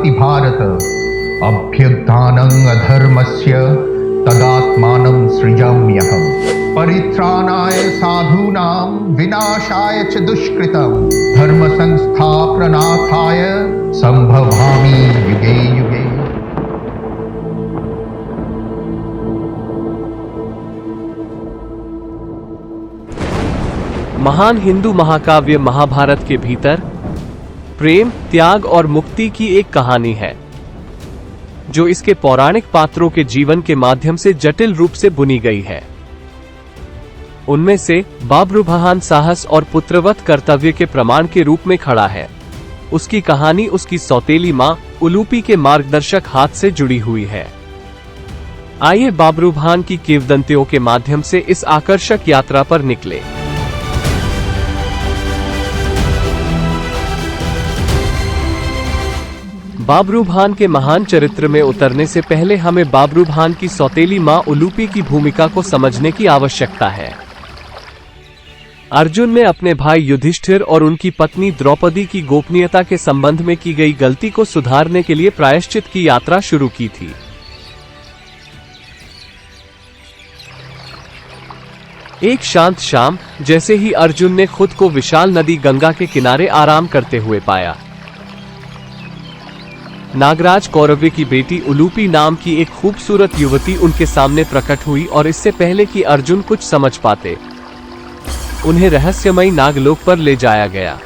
भवति भारत, अभ्युत्थानं अधर्मस्य तदात्मानं सृजाम्यहम्, परित्राणाय साधूनां विनाशाय च दुष्कृतं, धर्म संस्थापनार्थाय संभवामि युगे युगे। महान हिंदू महाकाव्य महाभारत के भीतर प्रेम, त्याग और मुक्ति की एक कहानी है जो इसके पौराणिक पात्रों के जीवन के माध्यम से जटिल रूप से बुनी गई है। उनमें से बाबरूभान साहस और पुत्रवत कर्तव्य के प्रमाण के रूप में खड़ा है। उसकी कहानी उसकी सौतेली मां उलूपी के मार्गदर्शक हाथ से जुड़ी हुई है। आइए बाबरूभान की किंवदंतियों के माध्यम से इस आकर्षक यात्रा पर निकले। बाबरूभान के महान चरित्र में उतरने से पहले हमें बाबरूभान की सौतेली मां उलूपी की भूमिका को समझने की आवश्यकता है। अर्जुन ने अपने भाई युधिष्ठिर और उनकी पत्नी द्रौपदी की गोपनीयता के संबंध में की गई गलती को सुधारने के लिए प्रायश्चित की यात्रा शुरू की थी। एक शांत शाम जैसे ही अर्जुन ने खुद को विशाल नदी गंगा के किनारे आराम करते हुए पाया, नागराज कौरव्य की बेटी उलूपी नाम की एक खूबसूरत युवती उनके सामने प्रकट हुई और इससे पहले कि अर्जुन कुछ समझ पाते, उन्हें रहस्यमयी नागलोक पर ले जाया गया।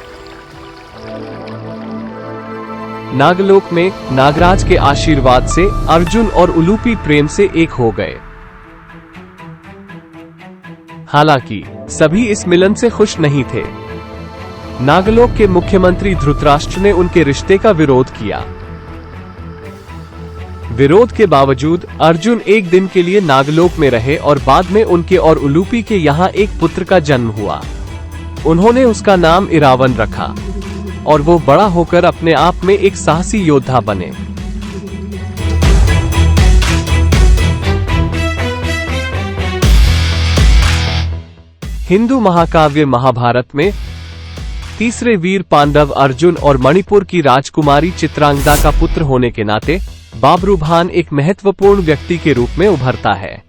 नागलोक में नागराज के आशीर्वाद से अर्जुन और उलूपी प्रेम से एक हो गए। हालांकि सभी इस मिलन से खुश नहीं थे। नागलोक के मुख्यमंत्री धृतराष्ट्र ने उनके रिश्ते का विरोध किया। विरोध के बावजूद अर्जुन एक दिन के लिए नागलोक में रहे और बाद में उनके और उलूपी के यहाँ एक पुत्र का जन्म हुआ। उन्होंने उसका नाम इरावन रखा और वो बड़ा होकर अपने आप में एक साहसी योद्धा बने। हिंदू महाकाव्य महाभारत में तीसरे वीर पांडव अर्जुन और मणिपुर की राजकुमारी चित्रांगदा का पुत्र होने के नाते बाबरूभान एक महत्वपूर्ण व्यक्ति के रूप में उभरता है।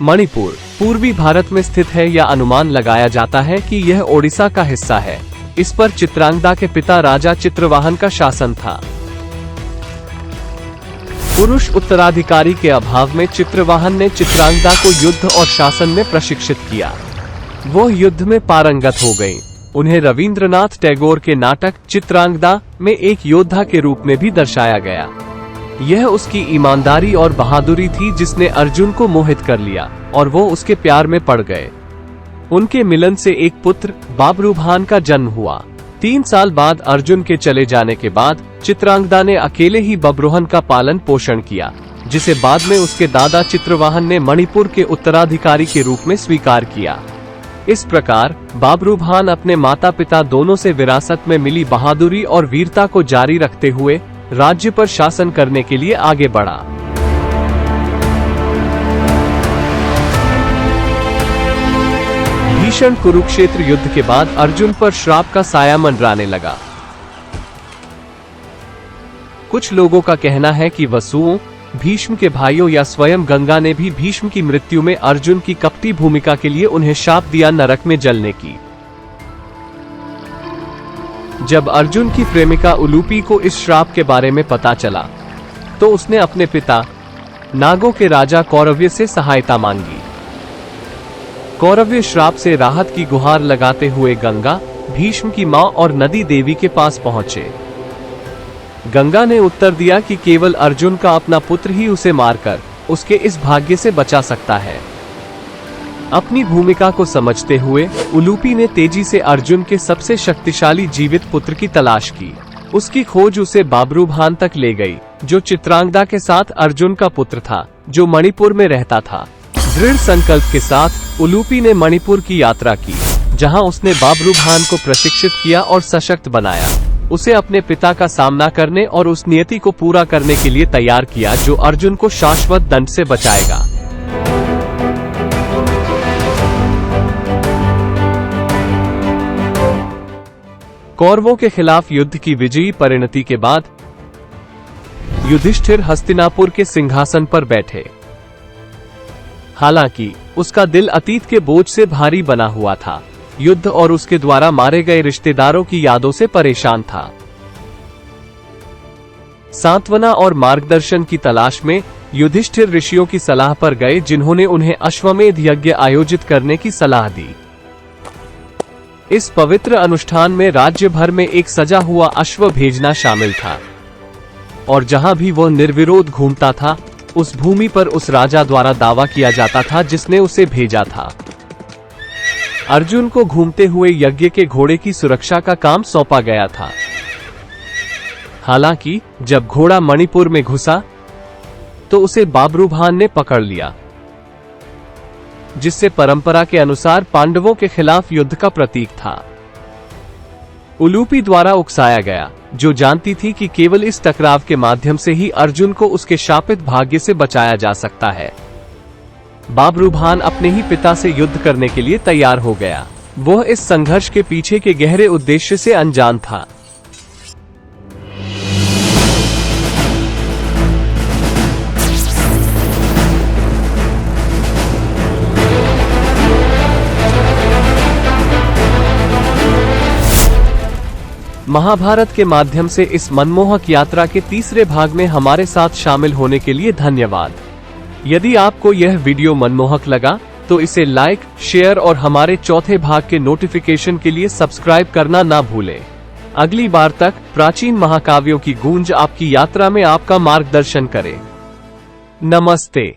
मणिपुर पूर्वी भारत में स्थित है या अनुमान लगाया जाता है कि यह ओडिशा का हिस्सा है। इस पर चित्रांगदा के पिता राजा चित्रवाहन का शासन था। पुरुष उत्तराधिकारी के अभाव में चित्रवाहन ने चित्रांगदा को युद्ध और शासन में प्रशिक्षित किया। वो युद्ध में पारंगत हो गईं। उन्हें रविंद्रनाथ टैगोर के नाटक चित्रांगदा में एक योद्धा के रूप में भी दर्शाया गया। यह उसकी ईमानदारी और बहादुरी थी जिसने अर्जुन को मोहित कर लिया और वो उसके प्यार में पड़ गए। उनके मिलन से एक पुत्र बाबरूभान का जन्म हुआ। 3 साल बाद अर्जुन के चले जाने के बाद चित्रांगदा ने अकेले ही बब्रुहन का पालन पोषण किया, जिसे बाद में उसके दादा चित्रवाहन ने मणिपुर के उत्तराधिकारी के रूप में स्वीकार किया। इस प्रकार बाबरूभान अपने माता पिता दोनों से विरासत में मिली बहादुरी और वीरता को जारी रखते हुए राज्य पर शासन करने के लिए आगे बढ़ा। भीषण कुरुक्षेत्र युद्ध के बाद अर्जुन पर श्राप का साया मंडराने लगा। कुछ लोगों का कहना है कि वसुओं, भीष्म के भाइयों या स्वयं गंगा ने भी भीष्म की मृत्यु में अर्जुन की कपटी भूमिका के लिए उन्हें शाप दिया नरक में जलने की। जब अर्जुन की प्रेमिका उलूपी को इस श्राप के बारे में पता चला तो उसने अपने पिता नागों के राजा कौरव्य से सहायता मांगी। कौरव्य श्राप से राहत की गुहार लगाते हुए गंगा, भीष्म की मां और नदी देवी के पास पहुंचे। गंगा ने उत्तर दिया कि केवल अर्जुन का अपना पुत्र ही उसे मारकर उसके इस भाग्य से बचा सकता है। अपनी भूमिका को समझते हुए उलूपी ने तेजी से अर्जुन के सबसे शक्तिशाली जीवित पुत्र की तलाश की। उसकी खोज उसे बाबरूभान तक ले गई, जो चित्रांगदा के साथ अर्जुन का पुत्र था, जो मणिपुर में रहता था। दृढ़ संकल्प के साथ उलूपी ने मणिपुर की यात्रा की, जहां उसने बाबरूभान को प्रशिक्षित किया और सशक्त बनाया। उसे अपने पिता का सामना करने और उस नियति को पूरा करने के लिए तैयार किया जो अर्जुन को शाश्वत दंड से बचाएगा। कौरवों के खिलाफ युद्ध की विजयी परिणति के बाद युधिष्ठिर हस्तिनापुर के सिंहासन पर बैठे। हालांकि उसका दिल अतीत के बोझ से भारी बना हुआ था, युद्ध और उसके द्वारा मारे गए रिश्तेदारों की यादों से परेशान था। सांत्वना और मार्गदर्शन की तलाश में युधिष्ठिर ऋषियों की सलाह पर गए, जिन्होंने उन्हें अश्वमेध यज्ञ आयोजित करने की सलाह दी। इस पवित्र अनुष्ठान में राज्य भर में एक सजा हुआ अश्व भेजना शामिल था, और जहां भी वह निर्विरोध घूमता था, उस भूमि पर उस राजा द्वारा दावा किया जाता था जिसने उसे भेजा था। अर्जुन को घूमते हुए यज्ञ के घोड़े की सुरक्षा का काम सौंपा गया था। हालांकि जब घोड़ा मणिपुर में घुसा तो उसे बाबरूभान ने पकड़ लिया, जिससे परंपरा के अनुसार पांडवों के खिलाफ युद्ध का प्रतीक था। उलूपी द्वारा उकसाया गया, जो जानती थी कि केवल इस टकराव के माध्यम से ही अर्जुन को उसके शापित भाग्य से बचाया जा सकता है। बाबरूभान अपने ही पिता से युद्ध करने के लिए तैयार हो गया। वह इस संघर्ष के पीछे के गहरे उद्देश्य से अनजान था। महाभारत के माध्यम से इस मनमोहक यात्रा के तीसरे भाग में हमारे साथ शामिल होने के लिए धन्यवाद। यदि आपको यह वीडियो मनमोहक लगा तो इसे लाइक, शेयर और हमारे चौथे भाग के नोटिफिकेशन के लिए सब्सक्राइब करना ना भूलें। अगली बार तक प्राचीन महाकाव्यों की गूंज आपकी यात्रा में आपका मार्गदर्शन करे। नमस्ते।